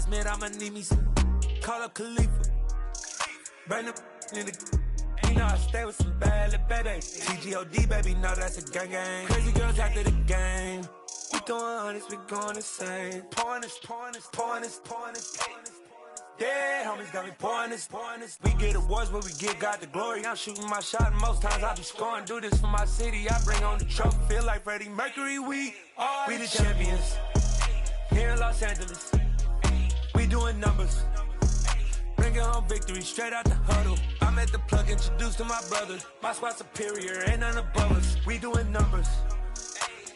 Smith, I'ma need me some. Call up Khalifa. Bring the in the. You know I stay with some bad little baby. TGOD, baby, know that's a gang gang. Crazy girls after the game. We throwing hundreds, we going insane. Pouring this. Yeah, homies got me pouring this. We get awards, but we give God the glory. I'm shooting my shot, and most times I be scoring. Do this for my city, I bring on the trophy. Feel like Freddie Mercury, we the champions. Here in Los Angeles, we doing numbers. Bringing home victory straight out the huddle. I'm at the plug, introduced to my brother. My squad superior, ain't none above us. We doing numbers.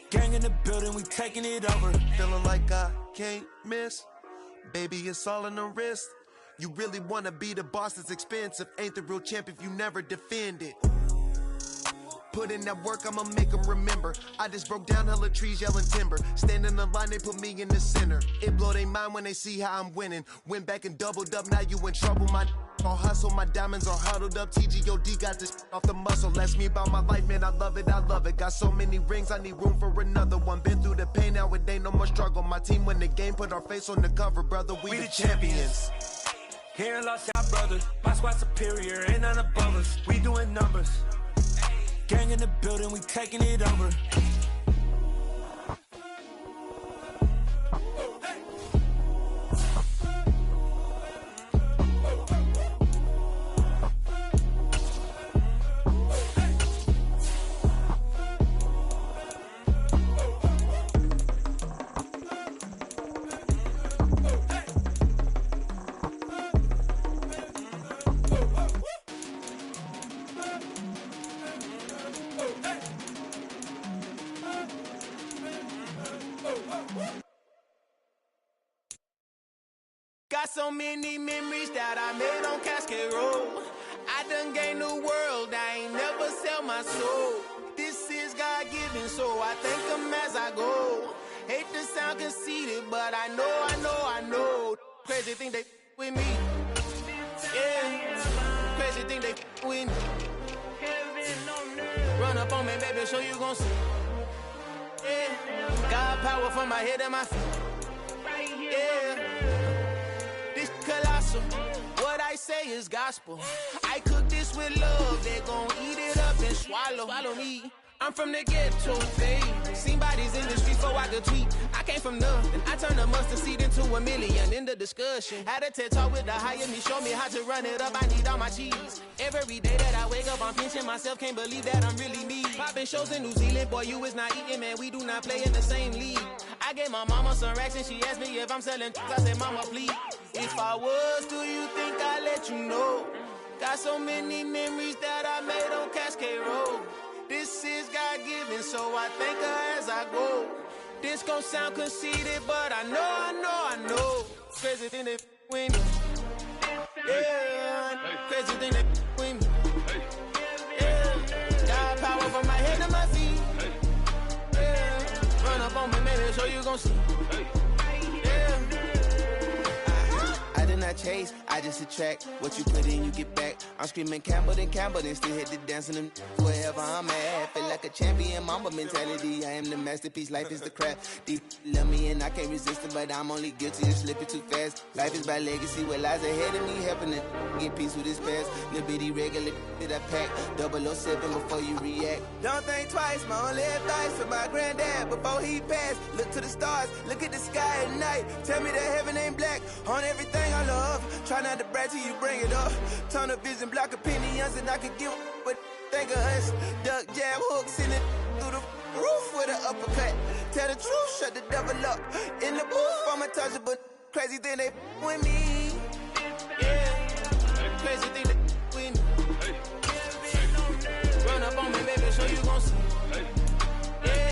Gang in the building, we taking it over. Feeling like I can't miss. Baby, it's all in the wrist. You really wanna be the boss, it's expensive. Ain't the real champ if you never defend it. Put in that work, I'ma make them remember. I just broke down hella trees, yelling timber. Stand in the line, they put me in the center. It blow their mind when they see how I'm winning. Went back and doubled up, now you in trouble. My all hustle, my diamonds are huddled up. TGOD got this off the muscle. Ask me about my life, man, I love it. Got so many rings, I need room for another one. Been through the pain, now it ain't no more struggle. My team win the game, put our face on the cover, brother. We the champions. Here in Los Angeles, brother. My squad superior, ain't none above us. We doing numbers. Gang in the building, we taking it over. Got so many memories that I made on Cascade Road. I done gained the world, I ain't never sell my soul. This is God-given, so I thank him as I go. Hate to sound conceited, but I know. Crazy thing they with me. Yeah, crazy thing they with me. Run up on me, baby, so you gon' see. Yeah, got power from my head and my feet. Yeah. Colossal, what I say is gospel. I cook this with love, they gon' eat it up and swallow me. I'm from the ghetto, babe. Seen bodies in the streets before I could tweet. I came from nothing, I turned a mustard seed into a million. In the discussion, had a TED talk with the higher me, show me how to run it up. I need all my cheese. Every day that I wake up, I'm pinching myself, can't believe that I'm really me. Popping shows in New Zealand, boy, you is not eating, man. We do not play in the same league. I gave my mama some racks and she asked me if I'm selling. I said, mama, please. If I was, do you think I'd let you know? Got so many memories that I made on Cascade Road. This is God-given, so I thank her as I go. This gon' sound conceited, but I know. Crazy thing they with me. Yeah, crazy thing they with me. Yeah, got power from my head to my feet. Yeah, run up on me, maybe, so you gon' see. Yeah. I did not chase, I just attract. What you put in, you get back. I'm screaming Campbell, then still hit the dance and them wherever I'm at. Feel like a champion, mamba mentality. I am the masterpiece, life is the crap. Deep love me and I can't resist it, but I'm only guilty of slipping too fast. Life is by legacy, what lies ahead of me, helping to get peace with this past. Little bitty regular that I pack, 007 before you react. Don't think twice, my only advice for my granddad before he passed. Look to the stars, look at the sky at night. Tell me that heaven ain't black on everything I love. Try not to brag till you bring it up. Tunnel vision, block opinions, and I could give what think of us. Duck jab hooks in it through the roof with an uppercut. Tell the truth, shut the devil up. In the booth, I'm untouchable. Crazy thing they with me. Yeah, crazy thing they with me. Run up on me, baby, so you gon' see. Yeah.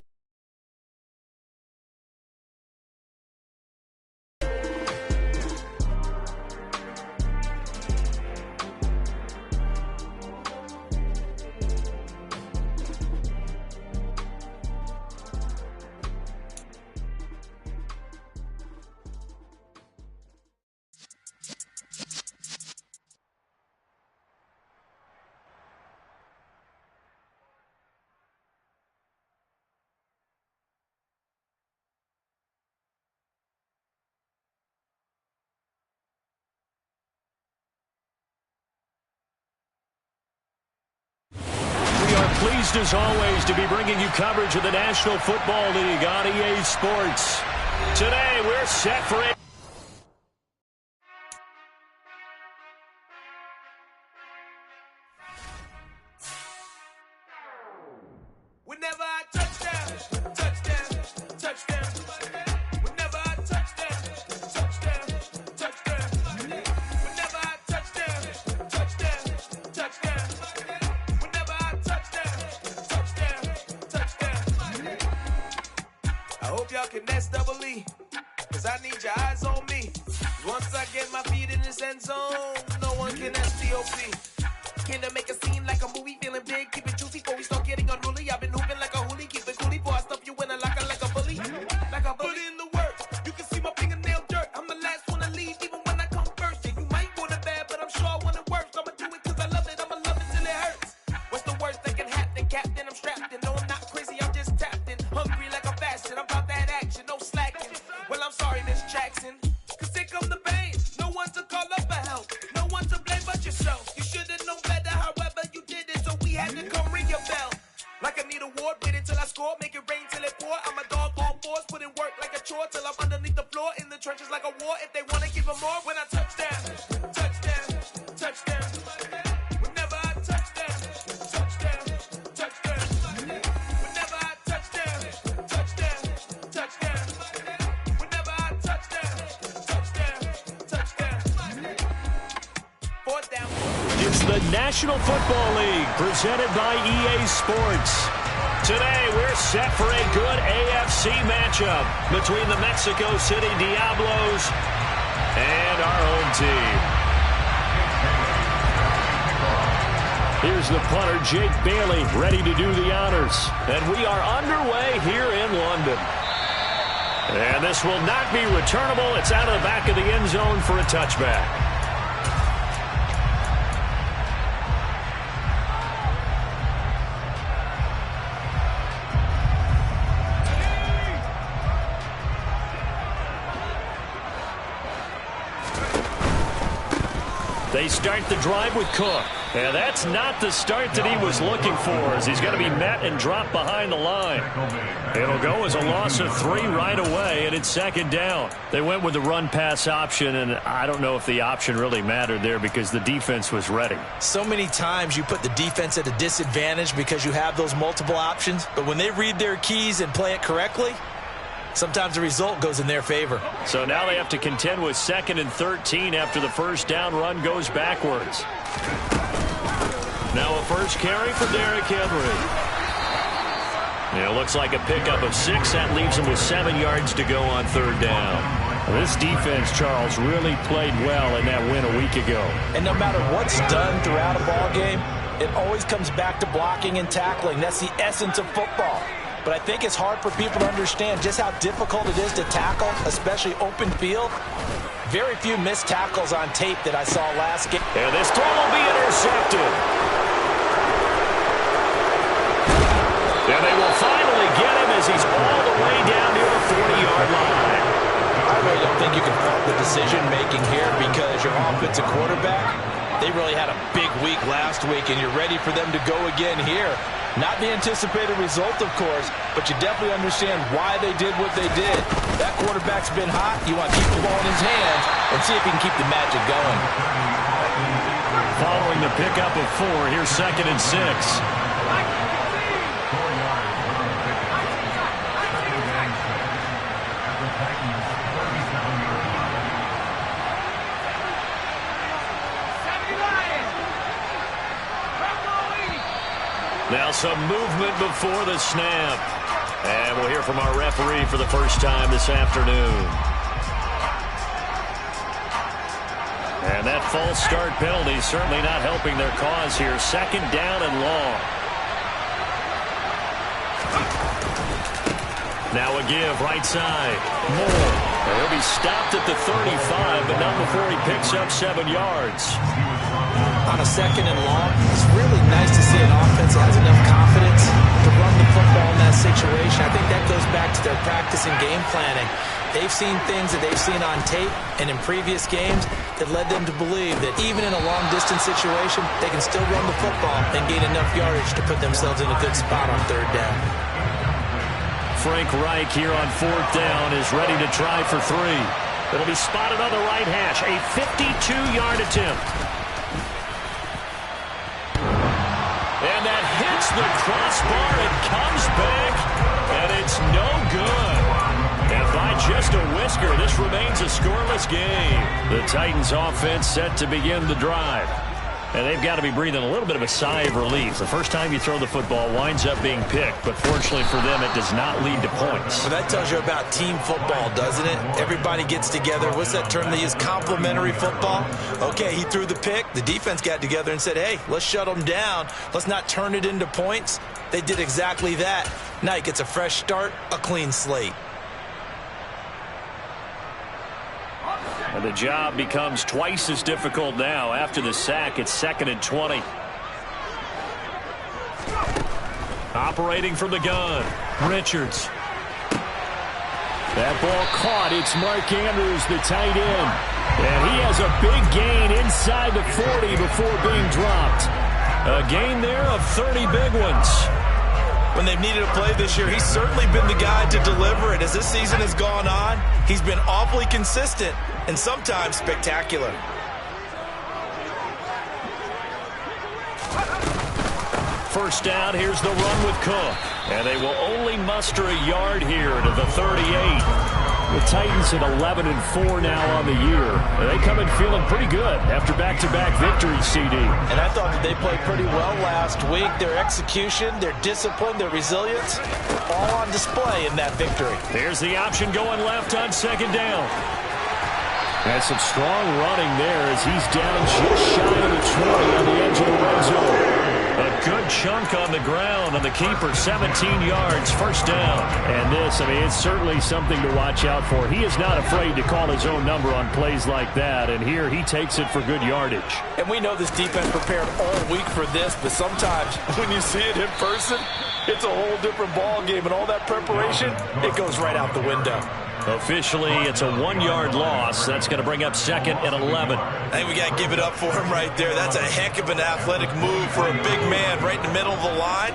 pleased as always to be bringing you coverage of the National Football League on EA Sports. Today, we're set for it. Whenever I touchdown, touchdown, touchdown. Whenever I touchdown, touchdown, touchdown. Whenever I touchdown, touchdown, touchdown. Whenever I touchdown, touchdown. I hope y'all can nest double E, cause I need your eyes on me. Once I get my feet in this end zone, no one can STOP. Can to make a scene like a movie, feeling big, keep it juicy before we start getting unruly. I've been hooping like a hoolie, keep it coolie before I stuff you in a locker like a bully. Like a bully in the work, you can see my fingernail dirt. I'm the last one to leave, even when I come first. Yeah, you might want it bad, but I'm sure I want it worse. I'ma do it cause I love it, I'ma love it till it hurts. What's the worst that can happen, Captain? I'm strapped in, no I'm not crazy, I'm just tapped in. Hungry like a fashion, I'm about that action, no slacking. Well, I'm sorry, Miss Jackson, cause here come the pain. No one to call up for help, no one to blame but yourself. You should've known better, however you did it, so we had to come ring your bell. Like I need a ward, wait until I score, make it rain till it pour. I'm a dog on fours, put in work like a chore till I'm underneath the floor, in the trenches like a war. If they wanna give them more, when I touchdown, touchdown, touchdown. Whenever I touchdown, touchdown, touchdown. Whenever I touchdown, touchdown, touchdown. Whenever I touchdown, touchdown, touchdown. Fourth down. It's the National Football League presented by EA Sports. Today, we're set for a good AFC matchup between the Mexico City Diablos and our home team. Here's the punter, Jake Bailey, ready to do the honors. And we are underway here in London. And this will not be returnable. It's out of the back of the end zone for a touchback. They start the drive with Cook. And that's not the start that he was looking for, as he's going to be met and dropped behind the line. It'll go as a loss of 3 right away, and it's second down. They went with the run-pass option, and I don't know if the option really mattered there because the defense was ready. So many times you put the defense at a disadvantage because you have those multiple options, but when they read their keys and play it correctly, sometimes the result goes in their favor. So now they have to contend with 2nd and 13 after the first down run goes backwards. Now a first carry for Derrick Henry. Yeah, it looks like a pickup of 6. That leaves him with 7 yards to go on third down. This defense, Charles, really played well in that win a week ago. And no matter what's done throughout a ball game, it always comes back to blocking and tackling. That's the essence of football. But I think it's hard for people to understand just how difficult it is to tackle, especially open field. Very few missed tackles on tape that I saw last game. And this throw will be intercepted. And they will finally get him as he's all the way down near the 40-yard line. I really don't think you can fault the decision-making here because your offensive quarterback, they really had a big week last week, and you're ready for them to go again here. Not the anticipated result, of course, but you definitely understand why they did what they did. That quarterback's been hot. You want to keep the ball in his hands and see if he can keep the magic going. Following the pickup of 4, here's 2nd and 6. Now some movement before the snap. And we'll hear from our referee for the first time this afternoon. And that false start penalty certainly not helping their cause here. 2nd down and long. Now a give right side. Moore. He'll be stopped at the 35, but not before he picks up 7 yards. On a 2nd and long, it's really nice to see an offense that has enough confidence to run the football in that situation. I think that goes back to their practice and game planning. They've seen things that they've seen on tape and in previous games that led them to believe that even in a long-distance situation, they can still run the football and gain enough yardage to put themselves in a good spot on third down. Frank Reich here on fourth down is ready to try for 3. It'll be spotted on the right hash, a 52-yard attempt. And that hits the crossbar and comes back, and it's no good. And by just a whisker, this remains a scoreless game. The Titans offense set to begin the drive. And they've got to be breathing a little bit of a sigh of relief. The first time you throw the football winds up being picked, but fortunately for them, it does not lead to points. Well, that tells you about team football, doesn't it? Everybody gets together. What's that term they use? Complementary football? Okay, he threw the pick. The defense got together and said, hey, let's shut them down. Let's not turn it into points. They did exactly that. Now he gets a fresh start, a clean slate. And the job becomes twice as difficult now. After the sack, it's 2nd and 20. Operating from the gun, Richards. That ball caught. It's Mark Andrews, the tight end. And he has a big gain inside the 40 before being dropped. A gain there of 30 big ones. When they've needed a play this year, he's certainly been the guy to deliver it. As this season has gone on, he's been awfully consistent and sometimes spectacular. First down, here's the run with Cook. And they will only muster a yard here to the 38. The Titans at 11-4 now on the year. They come in feeling pretty good after back-to-back victories, CD. And I thought that they played pretty well last week. Their execution, their discipline, their resilience, all on display in that victory. Here's the option going left on 2nd down. And some strong running there as he's down just shy of the 20 on the edge of the red zone. A good chunk on the ground on the keeper, 17 yards, first down. And this, I mean, it's certainly something to watch out for. He is not afraid to call his own number on plays like that, and here he takes it for good yardage. And we know this defense prepared all week for this, but sometimes when you see it in person, it's a whole different ball game, and all that preparation, it goes right out the window. Officially, it's a 1-yard loss. That's going to bring up 2nd and 11. I think we got to give it up for him right there. That's a heck of an athletic move for a big man right in the middle of the line.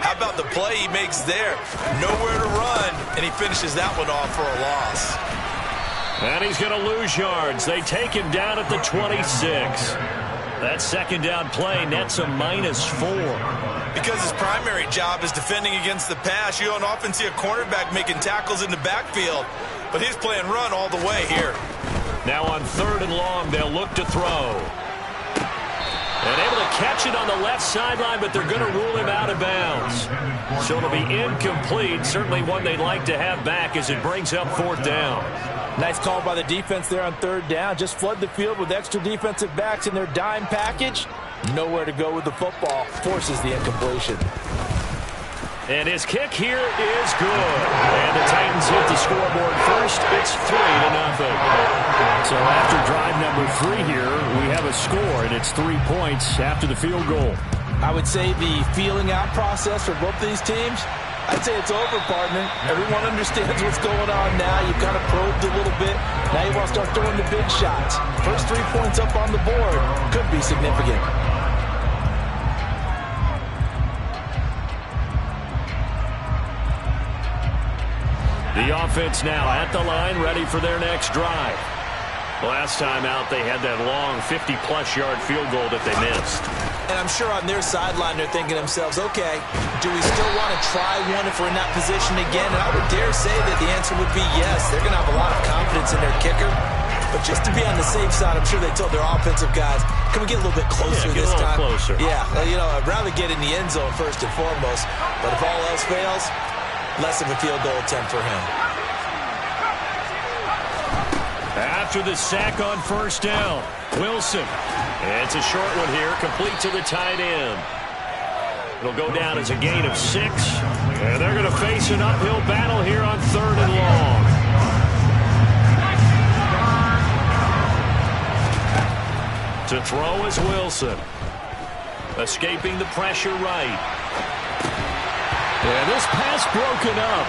How about the play he makes there? Nowhere to run, and he finishes that one off for a loss. And he's going to lose yards. They take him down at the 26. That 2nd down play nets a -4. Because his primary job is defending against the pass, you don't often see a cornerback making tackles in the backfield. But he's playing run all the way here. Now on 3rd and long, they'll look to throw. And able to catch it on the left sideline, but they're going to rule him out of bounds. So it'll be incomplete. Certainly one they'd like to have back as it brings up 4th down. Nice call by the defense there on 3rd down. Just flood the field with extra defensive backs in their dime package. Nowhere to go with the football. Forces the incompletion. And his kick here is good. And the Titans hit the scoreboard first. It's 3-0. So after drive number 3 here, we have a score, and it's 3 points after the field goal. I would say the feeling out process for both these teams, I'd say it's over, partner. Everyone understands what's going on now. You've kind of probed a little bit. Now you want to start throwing the big shots. First 3 points up on the board could be significant. The offense now at the line, ready for their next drive. Last time out, they had that long 50-plus yard field goal that they missed. And I'm sure on their sideline, they're thinking to themselves, okay, do we still want to try one if we're in that position again? And I would dare say that the answer would be yes. They're going to have a lot of confidence in their kicker. But just to be on the safe side, I'm sure they told their offensive guys, can we get a little bit closer this time? Closer. Yeah, you know, I'd rather get in the end zone first and foremost. But if all else fails, less of a field goal attempt for him. After the sack on 1st down, Wilson. It's a short one here, complete to the tight end. It'll go down as a gain of 6. And they're going to face an uphill battle here on 3rd and long. To throw is Wilson. Escaping the pressure right. And this pass broken up.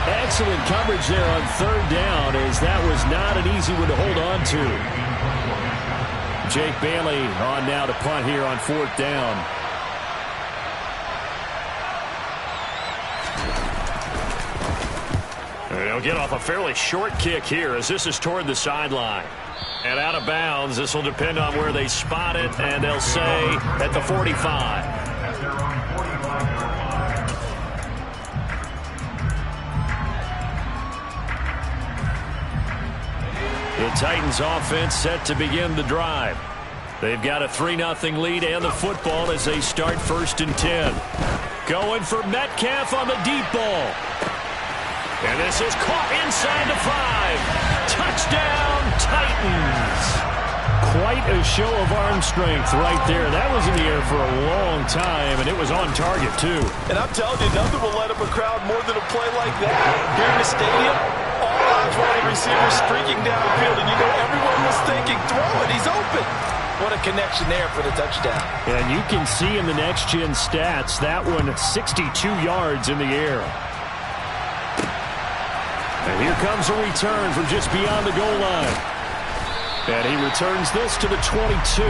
Excellent coverage there on third down, as that was not an easy one to hold on to. Jake Bailey on now to punt here on fourth down. They'll get off a fairly short kick here as this is toward the sideline. And out of bounds, this will depend on where they spot it, and they'll say at the 45. The Titans offense set to begin the drive. They've got a 3-0 lead and the football as they start 1st and 10. Going for Metcalf on the deep ball. And this is caught inside the 5. Touchdown, Titans. Quite a show of arm strength right there. That was in the air for a long time, and it was on target, too. And I'm telling you, nothing will light up a crowd more than a play like that. Here in the stadium, all eyes were on the receiver streaking down the field, and you know everyone was thinking, throw it, he's open. What a connection there for the touchdown. And you can see in the next-gen stats, that one 62 yards in the air. And here comes a return from just beyond the goal line. And he returns this to the 22.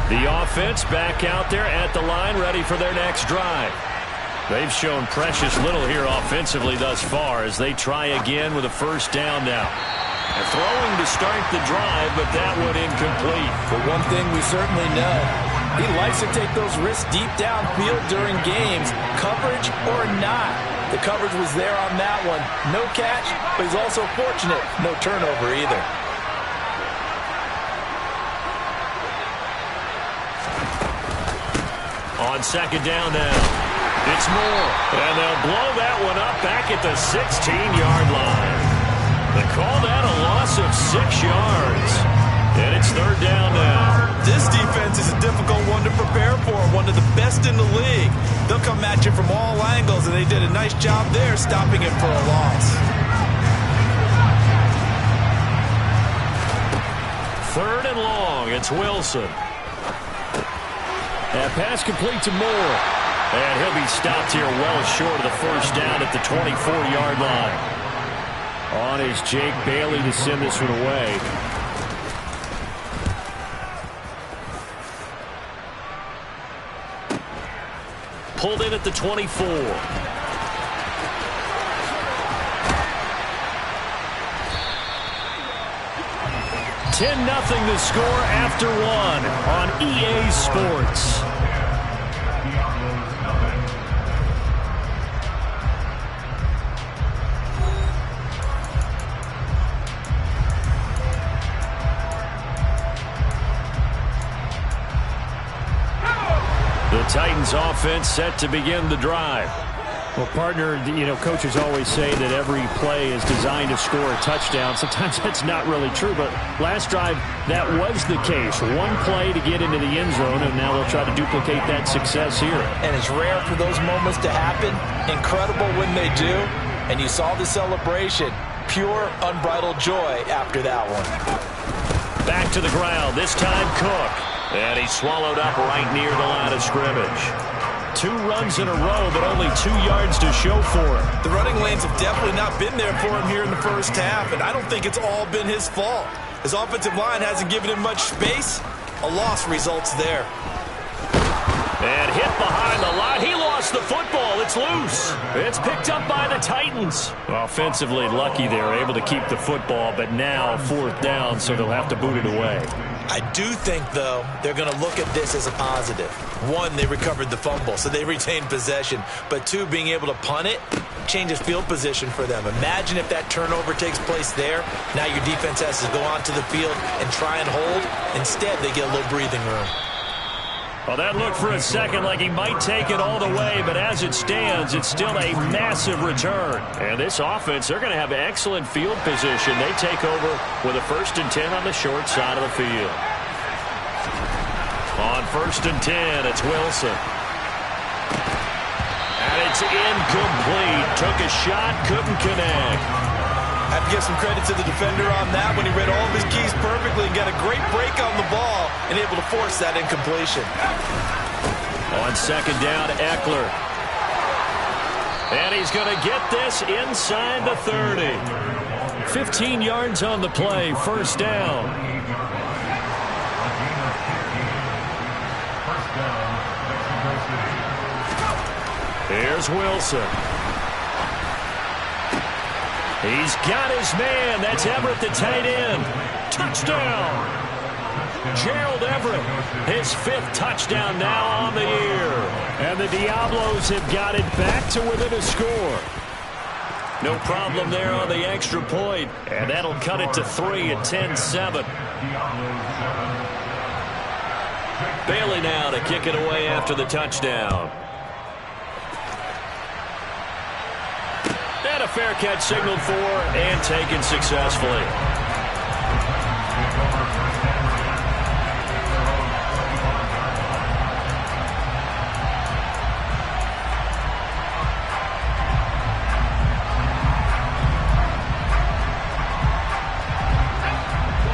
The offense back out there at the line, ready for their next drive. They've shown precious little here offensively thus far as they try again with a first down now. And throwing to start the drive, but that one incomplete. But one thing we certainly know, he likes to take those risks deep downfield during games, coverage or not. The coverage was there on that one. No catch, but he's also fortunate. No turnover either. On second down now, it's Moore. And they'll blow that one up back at the 16-yard line. They call that a loss of 6 yards. And it's third down now. This defense is a difficult one to prepare for, one of the best in the league. They'll come at you from all angles, and they did a nice job there stopping it for a loss. Third and long, it's Wilson. That pass complete to Moore. And he'll be stopped here well short of the first down at the 24-yard line. On is Jake Bailey to send this one away. Pulled in at the 24. 10-0 the score after one on EA Sports. The Titans offense set to begin the drive. Well, partner, coaches always say that every play is designed to score a touchdown. Sometimes that's not really true, but last drive, that was the case. One play to get into the end zone, and now they'll try to duplicate that success here. And it's rare for those moments to happen. Incredible when they do. And you saw the celebration. Pure, unbridled joy after that one. Back to the ground, this time Cook. And he's swallowed up right near the line of scrimmage. 2 runs in a row, but only 2 yards to show for it. The running lanes have definitely not been there for him here in the first half, and I don't think it's all been his fault. His offensive line hasn't given him much space. A loss results there. And hit behind the line. He lost the football. It's loose. It's picked up by the Titans. Offensively lucky they're able to keep the football, but now 4th down, so they'll have to boot it away. I do think, though, they're going to look at this as a positive. 1, they recovered the fumble, so they retained possession. But 2, being able to punt it changes field position for them. Imagine if that turnover takes place there. Now your defense has to go onto the field and try and hold. Instead, they get a little breathing room. Well, that looked for a second like he might take it all the way, but as it stands, it's still a massive return. And this offense, they're going to have excellent field position. They take over with a 1st and 10 on the short side of the field. On 1st and 10, it's Wilson. And it's incomplete. Took a shot, couldn't connect. have to give some credit to the defender on that when he read all of his keys perfectly and got a great break on the ball and able to force that incompletion. On second down, Eckler. And he's going to get this inside the 30. 15 yards on the play, first down. Here's Wilson. He's got his man. That's Everett, the tight end. Touchdown. Gerald Everett, his 5th touchdown now on the year. And the Diablos have got it back to within a score. No problem there on the extra point. And that'll cut it to 3 at 10-7. Bailey now to kick it away after the touchdown. And a fair catch signaled for and taken successfully.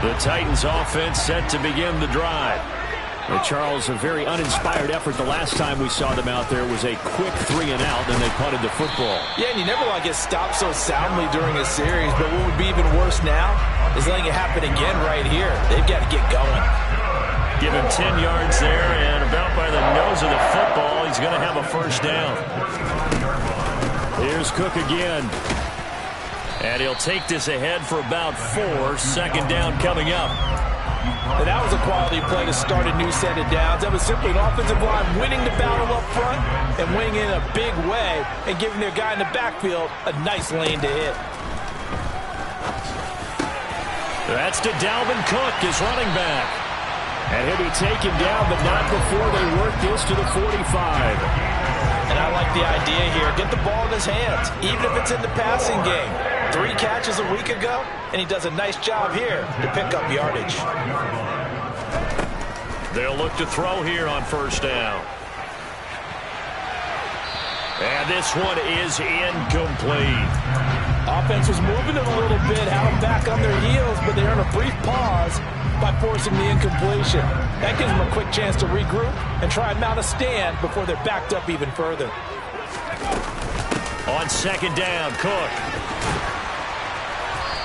The Titans offense set to begin the drive. Charles, a very uninspired effort. The last time we saw them out there was a quick 3 and out, and they punted the football. Yeah, and you never want to get stopped so soundly during a series, but what would be even worse now is letting it happen again right here. They've got to get going. Give him 10 yards there, and about by the nose of the football, he's going to have a first down. Here's Cook again. And he'll take this ahead for about 4. Second down coming up. And that was a quality play to start a new set of downs. That was simply an offensive line winning the battle up front and winning in a big way and giving their guy in the backfield a nice lane to hit. That's to Dalvin Cook, his running back. And he'll be taken down, but not before they work this to the 45. And I like the idea here. Get the ball in his hands, even if it's in the passing game. 3 catches a week ago, and he does a nice job here to pick up yardage. They'll look to throw here on first down. And this one is incomplete. Offense was moving it a little bit, had them back on their heels, but they earned a brief pause by forcing the incompletion. That gives them a quick chance to regroup and try and mount a stand before they're backed up even further. On second down, Cook.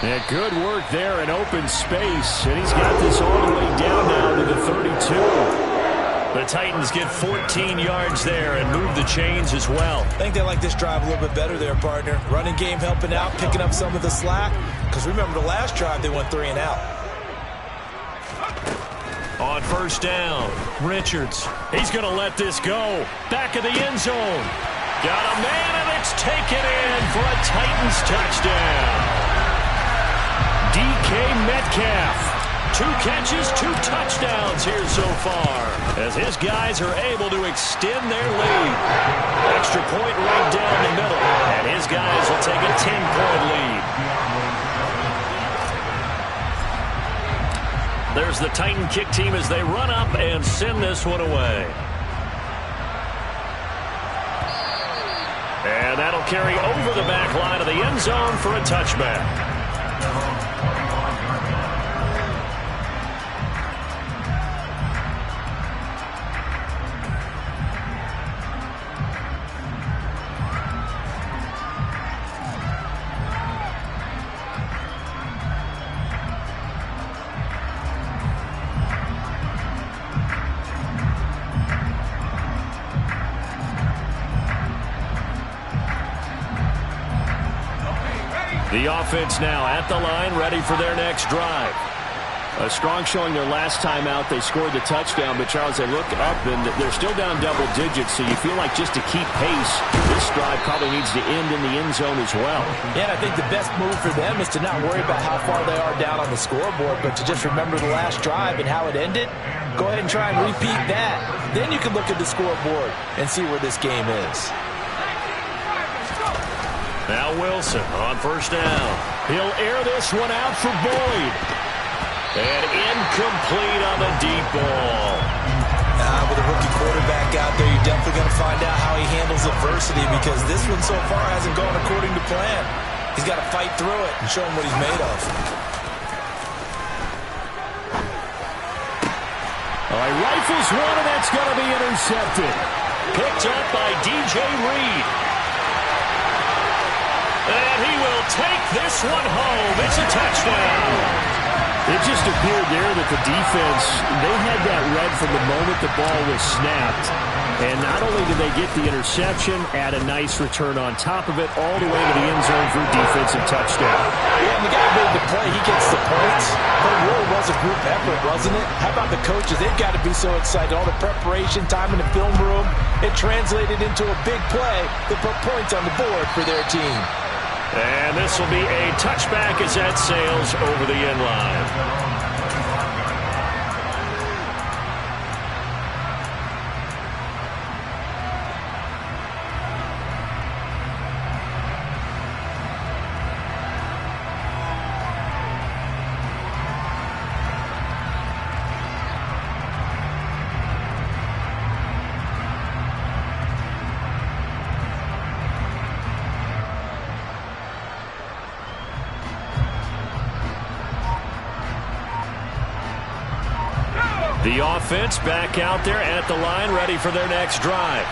Yeah, good work there in open space, and he's got this all the way down now to the 32. The Titans get 14 yards there and move the chains as well. I think they like this drive a little bit better there, partner. Running game helping out, picking up some of the slack. Because remember the last drive, they went 3 and out. On first down, Richards. He's going to let this go. Back of the end zone. Got a man, and it's taken in for a Titans touchdown. DK Metcalf. 2 catches, 2 touchdowns here so far, as his guys are able to extend their lead. Extra point right down the middle, and his guys will take a 10-point lead. There's the Titan kick team as they run up and send this one away. And that'll carry over the back line of the end zone for a touchback. The offense now at the line, ready for their next drive. A strong showing their last time out. They scored the touchdown, but Charles, they look up and they're still down double digits, so you feel like just to keep pace, this drive probably needs to end in the end zone as well. Yeah, and I think the best move for them is to not worry about how far they are down on the scoreboard, but to just remember the last drive and how it ended. Go ahead and try and repeat that. Then you can look at the scoreboard and see where this game is. Now Wilson on first down. He'll air this one out for Boyd. And incomplete on the deep ball. With a rookie quarterback out there, you're definitely going to find out how he handles adversity, because this one so far hasn't gone according to plan. He's got to fight through it and show him what he's made of. All right, rifles one, and that's going to be intercepted. Picked up by DJ Reed. And he will take this one home. It's a touchdown. It just appeared there that the defense, they had that read from the moment the ball was snapped. And not only did they get the interception, add a nice return on top of it, all the way to the end zone for a defensive touchdown. Yeah, and the guy made the play. He gets the points. But it really was a group effort, wasn't it? How about the coaches? They've got to be so excited. All the preparation time in the film room, it translated into a big play that put points on the board for their team. And this will be a touchback as that sails over the end line. The offense back out there at the line, ready for their next drive.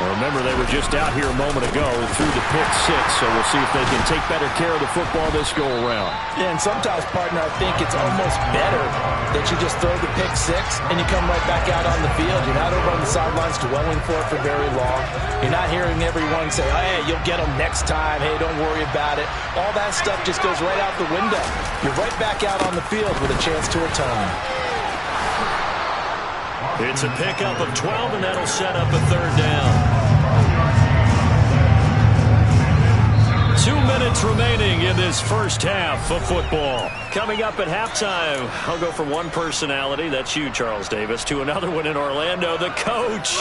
Well, remember, they were just out here a moment ago through the pick six, so we'll see if they can take better care of the football this go-around. Yeah, and sometimes, partner, I think it's almost better that you just throw the pick six and you come right back out on the field. You're not over on the sidelines dwelling for it for very long. You're not hearing everyone say, hey, you'll get them next time. Hey, don't worry about it. All that stuff just goes right out the window. You're right back out on the field with a chance to atone. It's a pickup of 12, and that'll set up a third down. 2 minutes remaining in this first half of football. Coming up at halftime, I'll go from one personality, that's you, Charles Davis, to another one in Orlando, the coach.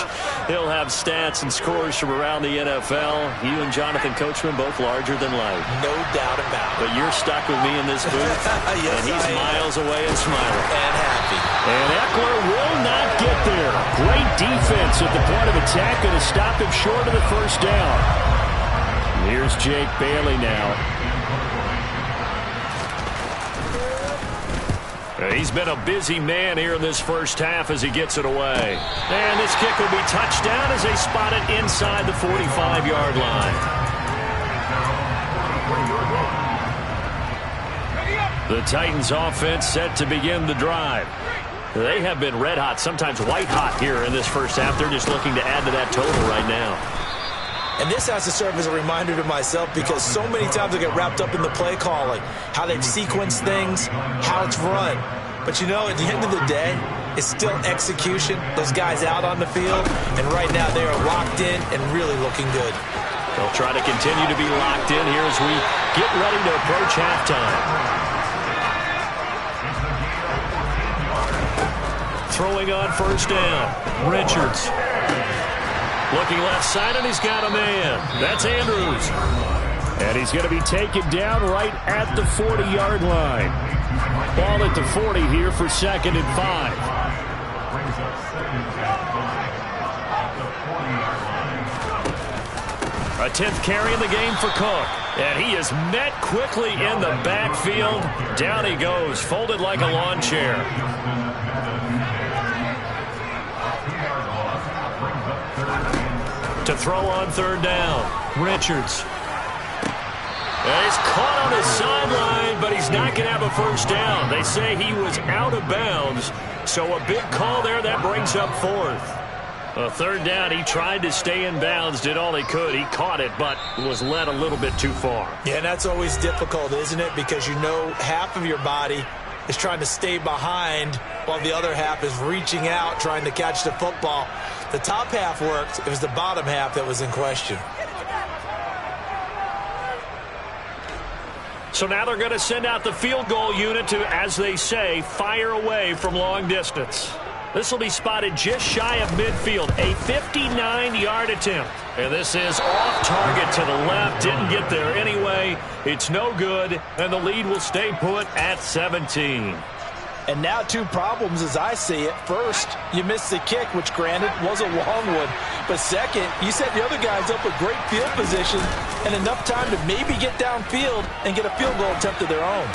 He'll have stats and scores from around the NFL. You and Jonathan Coachman both larger than life. No doubt about it. But you're stuck with me in this booth, yes, and he's miles away and smiling. And happy. And Eckler will not get there. Great defense at the point of attack, going to stop him short of the first down. Here's Jake Bailey now. He's been a busy man here in this first half as he gets it away. And this kick will be touchdown as they spot it inside the 45-yard line. The Titans offense set to begin the drive. They have been red hot, sometimes white hot here in this first half. They're just looking to add to that total right now. And this has to serve as a reminder to myself because so many times I get wrapped up in the play calling, how they've sequenced things, how it's run. But, you know, at the end of the day, it's still execution. Those guys out on the field, and right now they are locked in and really looking good. They'll try to continue to be locked in here as we get ready to approach halftime. Throwing on first down, Richards. Looking left side, and he's got a man. That's Andrews. And he's going to be taken down right at the 40-yard line. Ball at the 40 here for 2nd and 5. A 10th carry in the game for Cook. And he is met quickly in the backfield. Down he goes, folded like a lawn chair. To throw on third down, Richards. And he's caught on the sideline, but he's not going to have a first down. They say he was out of bounds, so a big call there that brings up 4th. A third down, he tried to stay in bounds, did all he could. He caught it, but was led a little bit too far. Yeah, and that's always difficult, isn't it? Because you know half of your body is trying to stay behind while the other half is reaching out, trying to catch the football. The top half worked. It was the bottom half that was in question. So now they're going to send out the field goal unit to, as they say, fire away from long distance. This will be spotted just shy of midfield, a 59-yard attempt. And this is off target to the left. Didn't get there anyway. It's no good, and the lead will stay put at 17. And now 2 problems as I see it. First, you missed the kick, which granted was a long one. But second, you set the other guys up with great field position and enough time to maybe get downfield and get a field goal attempt of their own.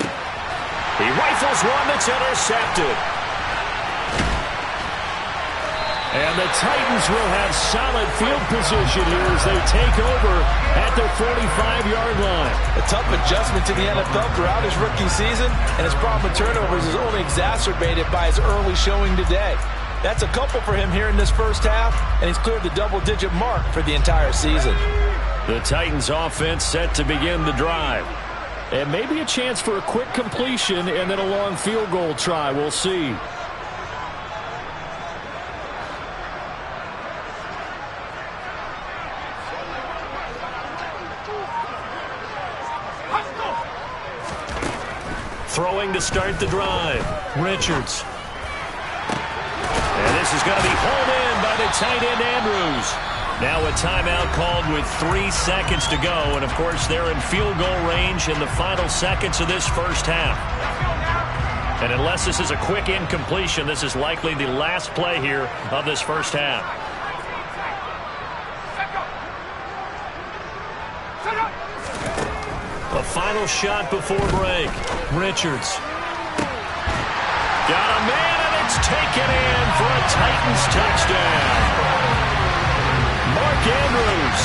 He rifles one that's intercepted. And the Titans will have solid field position here as they take over at their 45-yard line. A tough adjustment to the NFL throughout his rookie season, and his problem with turnovers is only exacerbated by his early showing today. That's a couple for him here in this first half, and he's cleared the double-digit mark for the entire season. The Titans offense set to begin the drive. And maybe a chance for a quick completion and then a long field goal try. We'll see. Throwing to start the drive. Richards. And this is going to be hauled in by the tight end Andrews. Now a timeout called with 3 seconds to go. And, of course, they're in field goal range in the final seconds of this first half. And unless this is a quick incompletion, this is likely the last play here of this first half. A final shot before break. Richards. Got a man, and it's taken in for a Titans touchdown. Mark Andrews,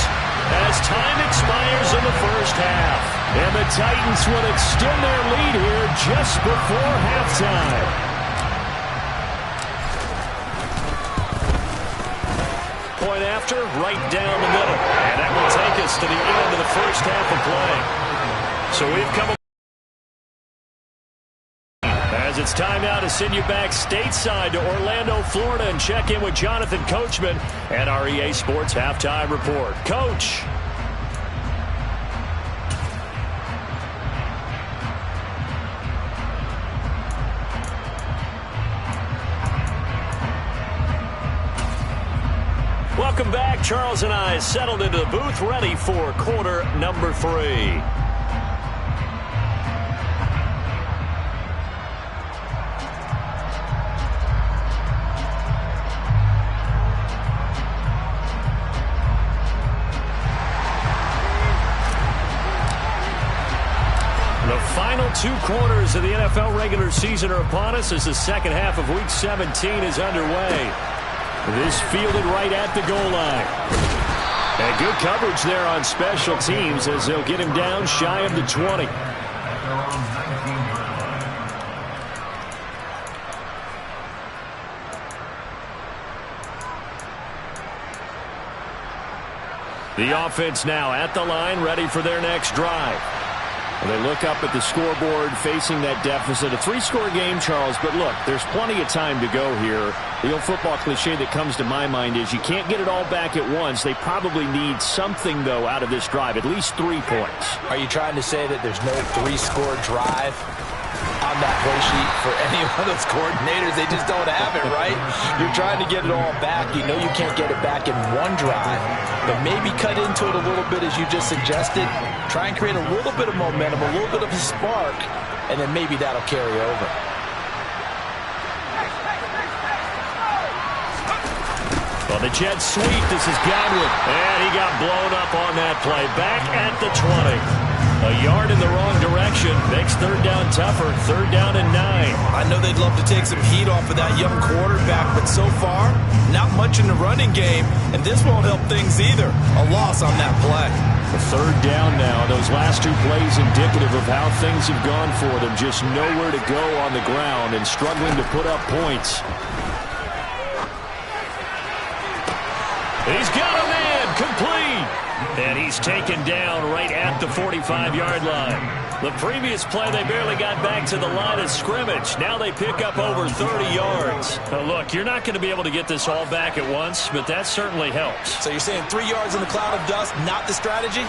as time expires in the first half. And the Titans will extend their lead here just before halftime. Point after, right down the middle. And that will take us to the end of the first half of play. So we've come as it's time now to send you back stateside to Orlando, Florida, and check in with Jonathan Coachman at our EA Sports Halftime Report. Coach. Welcome back. Charles and I settled into the booth, ready for quarter number 3. The final 2 quarters of the NFL regular season are upon us as the second half of Week 17 is underway. This fielded right at the goal line. And good coverage there on special teams as they'll get him down shy of the 20. The offense now at the line, ready for their next drive. They look up at the scoreboard facing that deficit. A 3-score game, Charles, but look, there's plenty of time to go here. The old football cliche that comes to my mind is you can't get it all back at once. They probably need something, though, out of this drive, at least 3 points. Are you trying to say that there's no 3-score drive on that play sheet for any one of those coordinators? They just don't have it, right? You're trying to get it all back. You know you can't get it back in one drive, but maybe cut into it a little bit as you just suggested. Try and create a little bit of momentum, a little bit of a spark, and then maybe that'll carry over. Well, the Jets sweep. This is Godwin. And he got blown up on that play. Back at the 20. A yard in the wrong direction. Makes third down tougher. Third down and 9. I know they'd love to take some heat off of that young quarterback, but so far, not much in the running game, and this won't help things either. A loss on that play. A third down now. Those last 2 plays indicative of how things have gone for them. Just nowhere to go on the ground and struggling to put up points. He's got a man, complete. And he's taken down right at the 45-yard line. The previous play, they barely got back to the line of scrimmage. Now they pick up over 30 yards. Now look, you're not going to be able to get this all back at once, but that certainly helps. So you're saying 3 yards in the cloud of dust, not the strategy?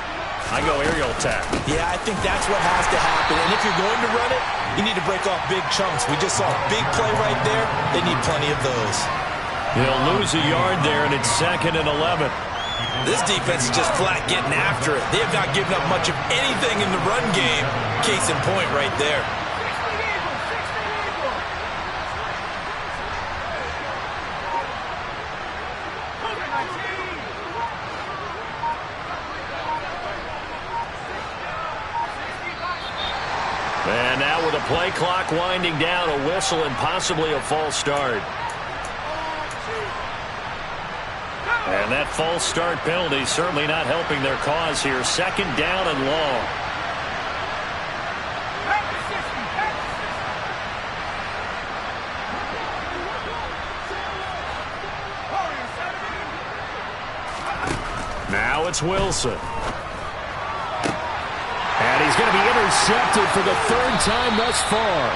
I go aerial attack. Yeah, I think that's what has to happen. And if you're going to run it, you need to break off big chunks. We just saw a big play right there. They need plenty of those. They'll lose a yard there, and it's 2nd and 11. This defense is just flat getting after it. They have not given up much of anything in the run game. Case in point right there. play clock winding down, a whistle and possibly a false start. And that false start penalty certainly not helping their cause here. Second down and long. Now it's Wilson. And he's going to be intercepted for the third time thus far.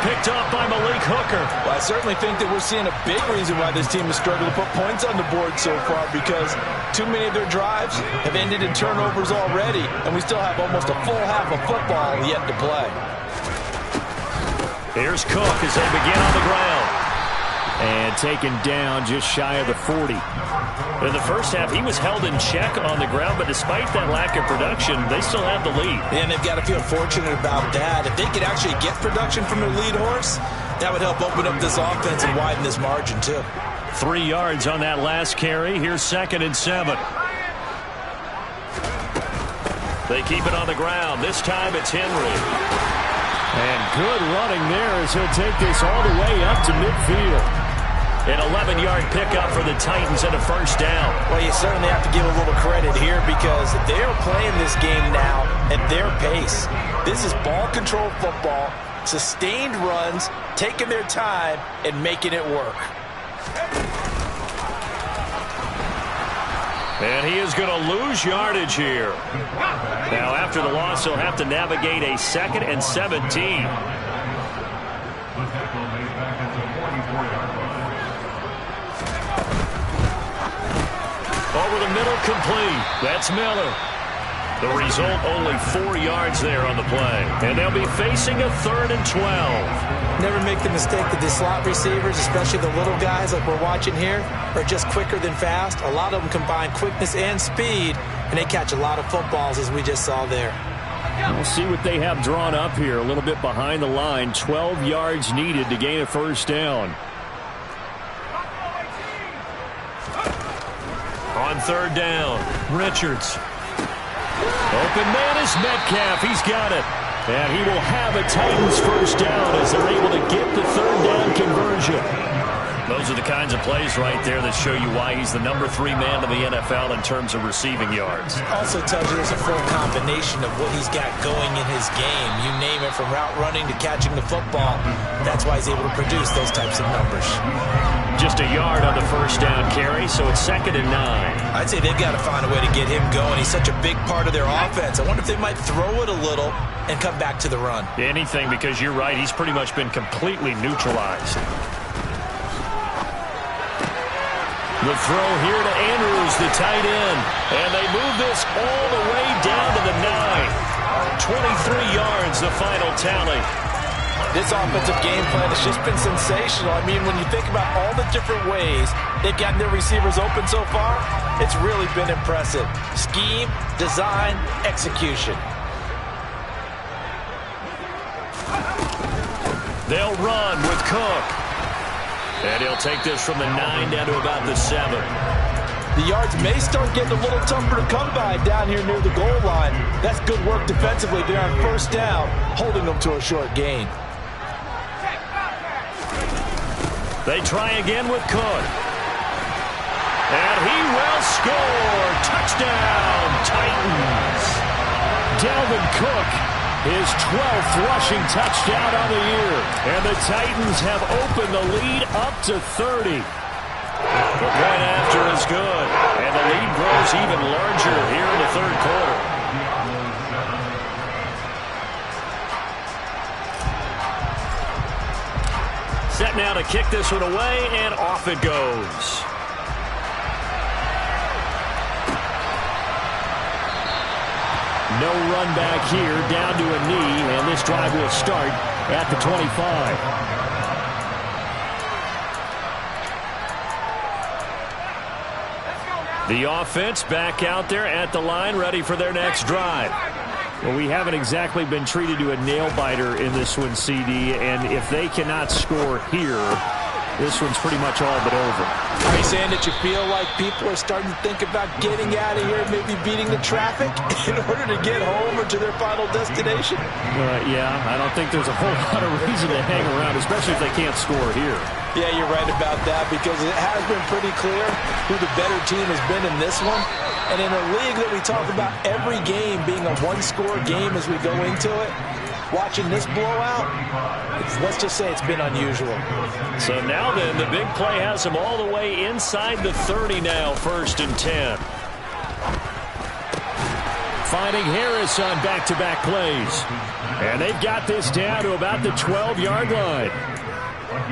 Picked off by Malik Hooker. Well, I certainly think that we're seeing a big reason why this team has struggled to put points on the board so far, because too many of their drives have ended in turnovers already, and we still have almost a full half of football yet to play. Here's Cook as they begin on the ground. And taken down just shy of the 40. In the first half, he was held in check on the ground, but despite that lack of production, they still have the lead. And they've got to feel fortunate about that. If they could actually get production from their lead horse, that would help open up this offense and widen this margin, too. 3 yards on that last carry. Here's 2nd and 7. They keep it on the ground. This time it's Henry. And good running there as he'll take this all the way up to midfield. An 11-yard pickup for the Titans and a first down. Well, you certainly have to give a little credit here because they're playing this game now at their pace. This is ball control football, sustained runs, taking their time, and making it work. And he is going to lose yardage here. Now, after the loss, he'll have to navigate a 2nd and 17. Over the middle, complete. That's Miller. The result, only 4 yards there on the play. And they'll be facing a 3rd and 12. Never make the mistake that the slot receivers, especially the little guys like we're watching here, are just quicker than fast. A lot of them combine quickness and speed, and they catch a lot of footballs, as we just saw there. We'll see what they have drawn up here. A little bit behind the line. 12 yards needed to gain a first down. On 3rd down, Richards. Open man is Metcalf. He's got it. And he will have a Titans first down as they're able to get the 3rd down conversion. Those are the kinds of plays right there that show you why he's the number 3 man in the NFL in terms of receiving yards. Also tells you there's a full combination of what he's got going in his game. You name it, from route running to catching the football. That's why he's able to produce those types of numbers. Just a yard on the first down carry, so it's 2nd and 9. I'd say they've got to find a way to get him going. He's such a big part of their offense. I wonder if they might throw it a little and come back to the run. Anything, because you're right. He's pretty much been completely neutralized. The throw here to Andrews, the tight end. And they move this all the way down to the 9. 23 yards, the final tally. This offensive game plan has just been sensational. I mean, when you think about all the different ways they've gotten their receivers open so far, it's really been impressive. Scheme, design, execution. They'll run with Cook. And he'll take this from the 9 down to about the 7. The yards may start getting a little tougher to come by down here near the goal line. That's good work defensively there on first down, holding them to a short gain. They try again with Cook. And he will score. Touchdown, Titans. Dalvin Cook, his 12th rushing touchdown on the year. And the Titans have opened the lead up to 30. The point after is good. And the lead grows even larger here in the 3rd quarter. Set now to kick this one away, and off it goes. No run back here, down to a knee, and this drive will start at the 25. The offense back out there at the line, ready for their next drive. Well, we haven't exactly been treated to a nail-biter in this one, CD, and if they cannot score here, this one's pretty much all but over. Are you saying that you feel like people are starting to think about getting out of here, maybe beating the traffic in order to get home or to their final destination? Yeah, I don't think there's a whole lot of reason to hang around, especially if they can't score here. Yeah, you're right about that, because it has been pretty clear who the better team has been in this one. And in a league that we talk about every game being a one-score game as we go into it, watching this blowout, let's just say it's been unusual. So now then, the big play has them all the way inside the 30 now, 1st and 10. Finding Harris on back-to-back plays. And they've got this down to about the 12-yard line.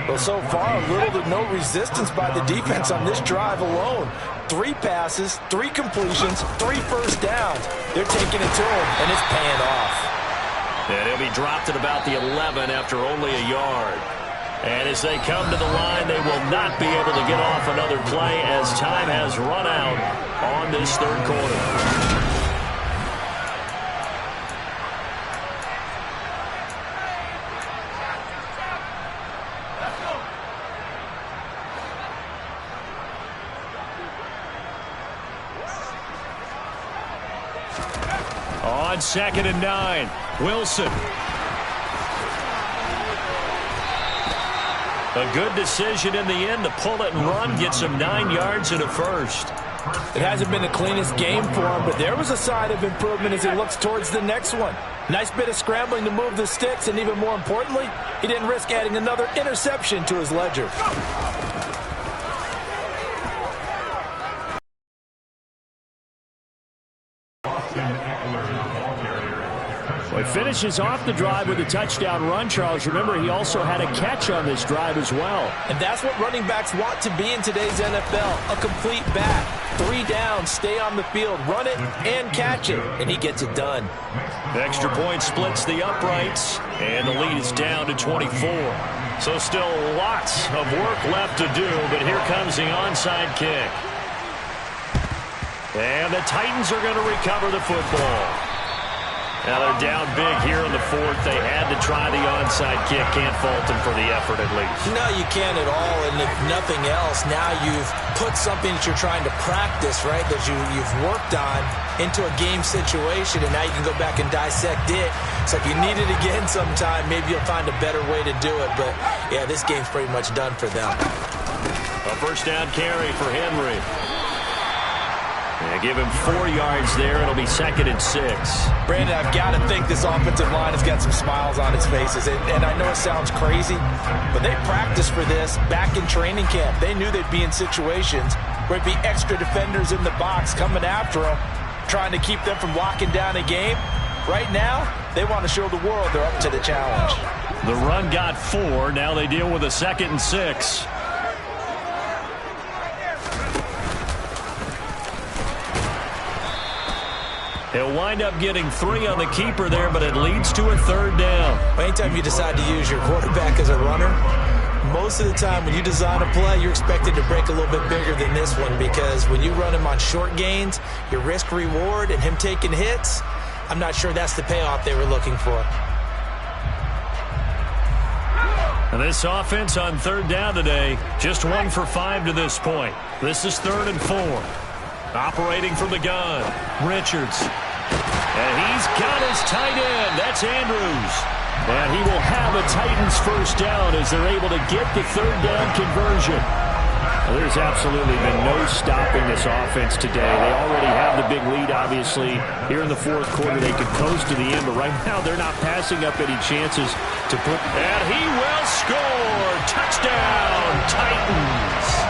Well, so far, little to no resistance by the defense on this drive alone. 3 passes, 3 completions, 3 first downs. They're taking it to him, and it's paying off. And he'll be dropped at about the 11 after only a yard. And as they come to the line, they will not be able to get off another play as time has run out on this 3rd quarter. On 2nd and 9, Wilson. A good decision in the end to pull it and run, gets him 9 yards and a first. It hasn't been the cleanest game for him, but there was a sign of improvement as he looks towards the next one. Nice bit of scrambling to move the sticks, and even more importantly, he didn't risk adding another interception to his ledger. Well, he finishes off the drive with a touchdown run, Charles. Remember, he also had a catch on this drive as well. And that's what running backs want to be in today's NFL, a complete back. 3 downs, stay on the field, run it, and catch it. And he gets it done. The extra point splits the uprights, and the lead is down to 24. So still lots of work left to do, but here comes the onside kick. And the Titans are going to recover the football. Now they're down big here in the 4th. They had to try the onside kick. Can't fault them for the effort at least. No, you can't at all. And if nothing else, now you've put something that you're trying to practice, right, that you've worked on into a game situation, and now you can go back and dissect it. So if you need it again sometime, maybe you'll find a better way to do it. But, yeah, this game's pretty much done for them. A first down carry for Henry. Give him 4 yards there. It'll be 2nd and 6. Brandon, I've got to think this offensive line has got some smiles on its faces. And I know it sounds crazy, but they practiced for this back in training camp. They knew they'd be in situations where it'd be extra defenders in the box coming after them, trying to keep them from locking down a game. Right now, they want to show the world they're up to the challenge. The run got 4. Now they deal with a 2nd and 6. He'll wind up getting 3 on the keeper there, but it leads to a 3rd down. Anytime you decide to use your quarterback as a runner, most of the time when you design a play, you're expected to break a little bit bigger than this one, because when you run him on short gains, your risk-reward and him taking hits, I'm not sure that's the payoff they were looking for. And this offense on 3rd down today, just 1 for 5 to this point. This is 3rd and 4. Operating from the gun, Richards. And he's got his tight end. That's Andrews. And he will have a Titans first down as they're able to get the 3rd down conversion. Well, there's absolutely been no stopping this offense today. They already have the big lead, obviously. Here in the 4th quarter, they could coast to the end, but right now they're not passing up any chances to put. And he will score. Touchdown, Titans.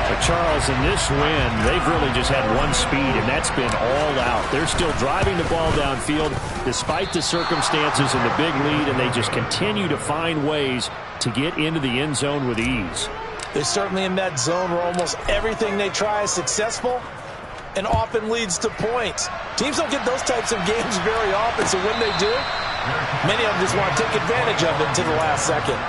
But Charles, in this win, they've really just had one speed, and that's been all out. They're still driving the ball downfield despite the circumstances and the big lead, and they just continue to find ways to get into the end zone with ease. They're certainly in that zone where almost everything they try is successful and often leads to points. Teams don't get those types of games very often, so when they do, many of them just want to take advantage of it to the last second.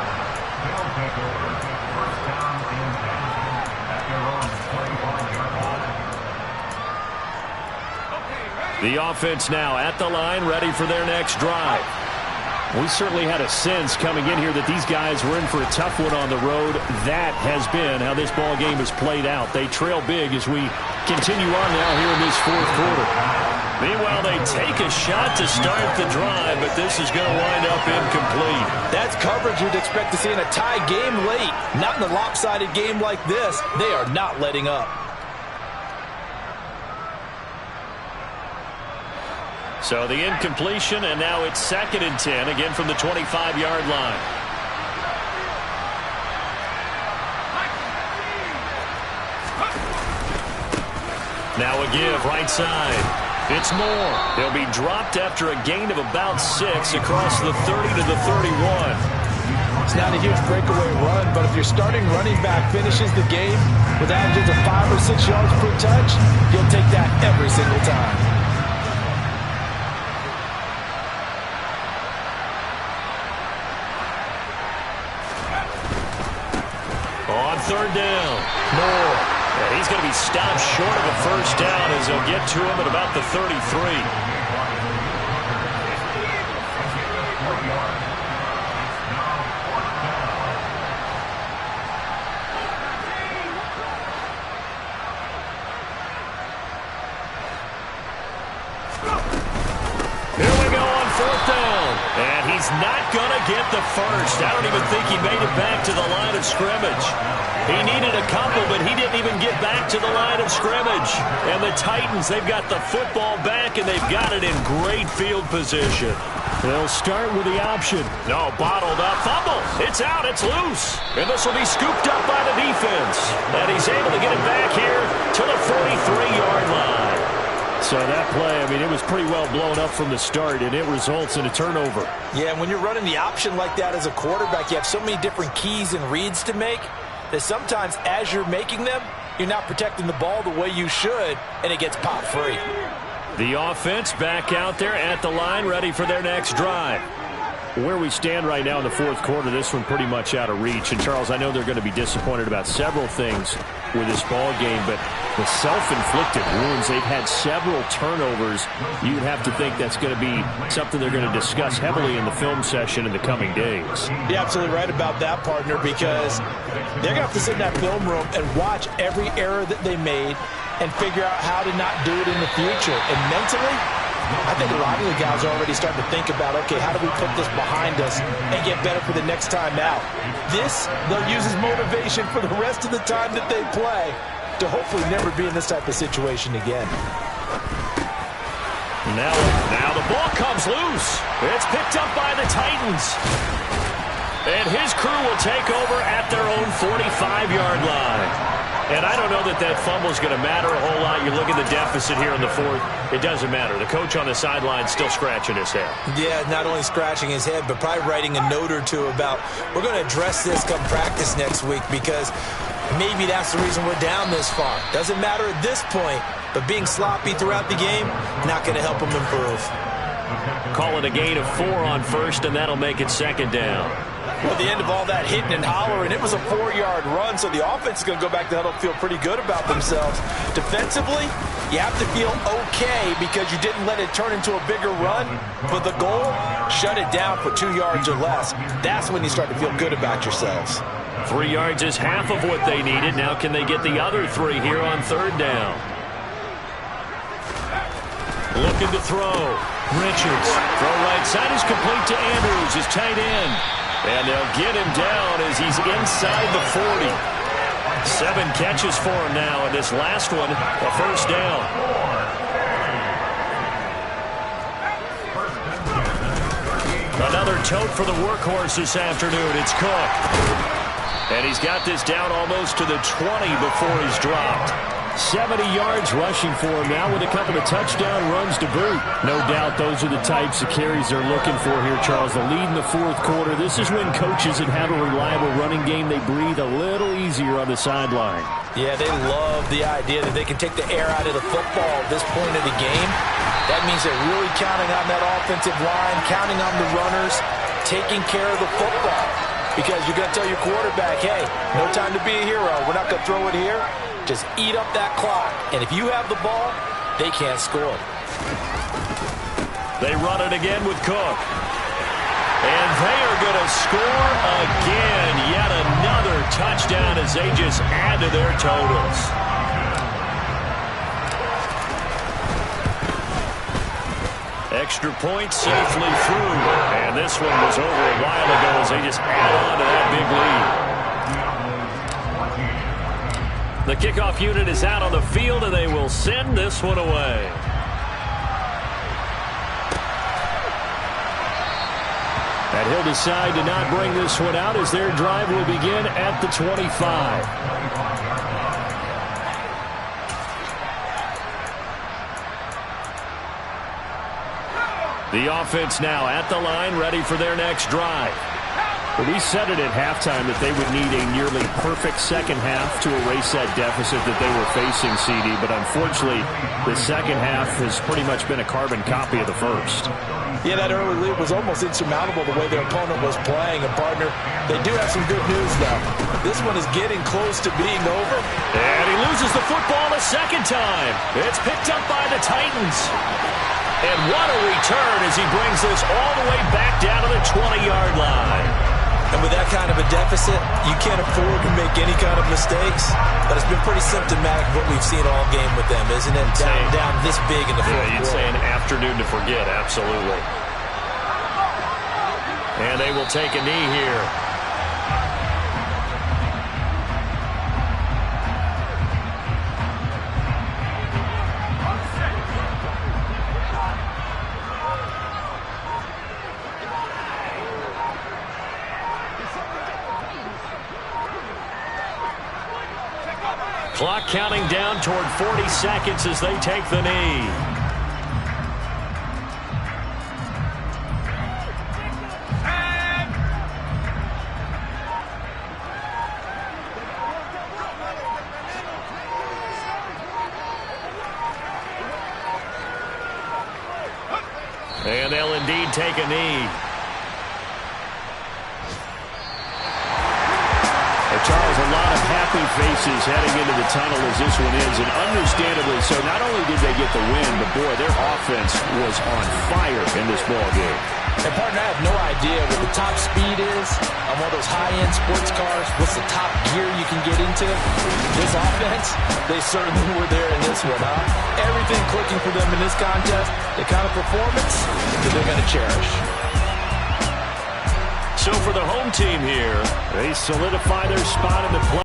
The offense now at the line, ready for their next drive. We certainly had a sense coming in here that these guys were in for a tough one on the road. That has been how this ball game has played out. They trail big as we continue on now here in this fourth quarter. Meanwhile, they take a shot to start the drive, but this is going to wind up incomplete. That's coverage you'd expect to see in a tie game late. Not in a lopsided game like this. They are not letting up. So the incompletion, and now it's 2nd and 10, again from the 25-yard line. Now a give, right side. It's Moore. He'll be dropped after a gain of about 6 across the 30 to the 31. It's not a huge breakaway run, but if your starting running back finishes the game with averages of 5 or 6 yards per touch, you'll take that every single time. On 3rd down, Moore. And he's going to be stopped short of a first down as they'll get to him at about the 33. And he's not going to get the first. I don't even think he made it back to the line of scrimmage. He needed a couple, but he didn't even get back to the line of scrimmage. And the Titans, they've got the football back, and they've got it in great field position. They'll start with the option. No, bottled up. Fumble. It's out. It's loose. And this will be scooped up by the defense. And he's able to get it back here to the 43-yard line. So that play, I mean, it was pretty well blown up from the start, and it results in a turnover. Yeah, and when you're running the option like that as a quarterback, you have so many different keys and reads to make that sometimes as you're making them, you're not protecting the ball the way you should, and it gets popped free. The offense back out there at the line, ready for their next drive. Where we stand right now in the fourth quarter, this one pretty much out of reach. And, Charles, I know they're going to be disappointed about several things with this ball game, but the self-inflicted wounds, they've had several turnovers. You'd have to think that's going to be something they're going to discuss heavily in the film session in the coming days. You're absolutely right about that, partner, because they're going to have to sit in that film room and watch every error that they made and figure out how to not do it in the future. And mentally, I think a lot of the guys are already starting to think about, okay, how do we put this behind us and get better for the next time out? This, they'll use as motivation for the rest of the time that they play to hopefully never be in this type of situation again. Now the ball comes loose. It's picked up by the Titans. And his crew will take over at their own 45-yard line. And I don't know that that fumble is going to matter a whole lot. You look at the deficit here in the fourth, it doesn't matter. The coach on the sideline still scratching his head. Yeah, not only scratching his head, but probably writing a note or two about, we're going to address this come practice next week because maybe that's the reason we're down this far. Doesn't matter at this point, but being sloppy throughout the game, not going to help him improve. Call it a gain of 4 on first, and that'll make it 2nd down. Well, at the end of all that hitting and hollering, it was a 4-yard run, so the offense is going to go back to huddle, feel pretty good about themselves. Defensively, you have to feel okay because you didn't let it turn into a bigger run. For the goal, shut it down for 2 yards or less. That's when you start to feel good about yourselves. 3 yards is half of what they needed. Now can they get the other 3 here on 3rd down? Looking to throw. Richards. Throw right side is complete to Andrews, his tight end. And they'll get him down as he's inside the 40. 7 catches for him now, and this last one, a first down. Another tote for the workhorse this afternoon. It's Cook. And he's got this down almost to the 20 before he's dropped. 70 yards rushing for him now with a couple of touchdown runs to boot. No doubt those are the types of carries they're looking for here, Charles. The lead in the fourth quarter. This is when coaches that have a reliable running game, they breathe a little easier on the sideline. Yeah, they love the idea that they can take the air out of the football at this point of the game. That means they're really counting on that offensive line, counting on the runners, taking care of the football. Because you're going to tell your quarterback, hey, no time to be a hero. We're not going to throw it here. Just eat up that clock. And if you have the ball, they can't score. They run it again with Cook. And they are going to score again. Yet another touchdown as they just add to their totals. Extra point safely through. And this one was over a while ago as they just add on to that big lead. The kickoff unit is out on the field, and they will send this one away. And he'll decide to not bring this one out as their drive will begin at the 25. The offense now at the line, ready for their next drive. Well, we said it at halftime that they would need a nearly perfect second half to erase that deficit that they were facing, CD. But unfortunately, the second half has pretty much been a carbon copy of the first. Yeah, that early lead was almost insurmountable the way their opponent was playing. And, partner, they do have some good news now. This one is getting close to being over. And he loses the football a second time. It's picked up by the Titans. And what a return as he brings this all the way back down to the 20-yard line. And with that kind of a deficit, you can't afford to make any kind of mistakes. But it's been pretty symptomatic of what we've seen all game with them, isn't it? Down this big in the fourth quarter. You'd say an afternoon to forget, absolutely. And they will take a knee here. Clock counting down toward 40 seconds as they take the knee. And they'll indeed take a knee. Charles, a lot of happy faces heading into the tunnel as this one ends, and understandably so. Not only did they get the win, but boy, their offense was on fire in this ball game. And partner, I have no idea what the top speed is on one of those high-end sports cars. What's the top gear you can get into? This offense, they certainly were there in this one, huh? Everything clicking for them in this contest, the kind of performance that they're going to cherish. So for the home team here, they solidify their spot in the play.